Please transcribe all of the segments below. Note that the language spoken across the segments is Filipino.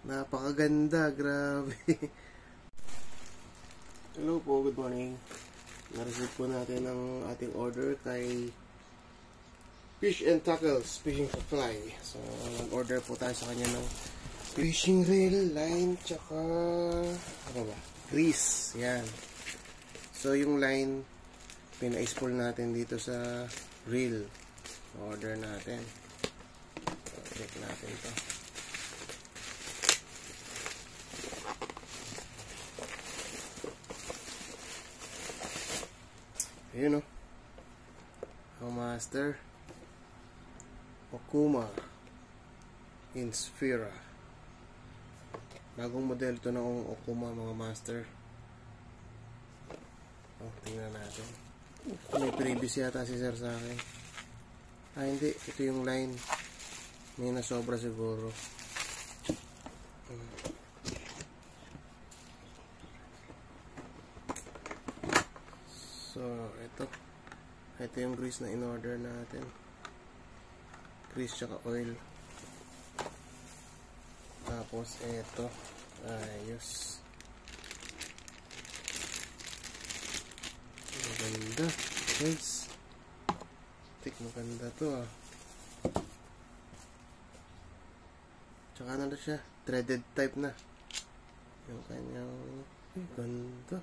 Napakaganda, grabe. Hello po, good morning. Na-receive po natin ang ating order kay Fish and Tackles Fishing Supply. So, nag-order po tayo sa kanya ng fishing reel, line, tsaka ano ba? Grease. Yan. So, yung line, pina-spool natin dito sa reel. Order natin. So, check natin to. Ayun o. Master Okuma Inspira. Bagong model ito ng Okuma, mga master. Tingnan natin. May previous yata si sir sa akin. Hindi. Ito yung line. May nasobra siguro. So, ito yung grease na in-order natin. Grease tsaka oil. Tapos, ito. Ayos. Maganda. Guys. Maganda to ah. Tsaka ano na siya. Threaded type na. Yung kanyang... ganda.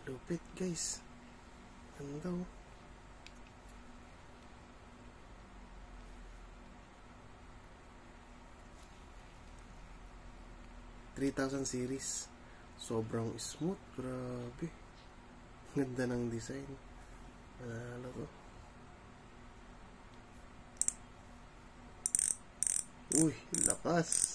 Lupit guys. Ganda oh. $3,000 series. Sobrang smooth. Grabe. Ganda ng design. Ano to? Uy, lakas.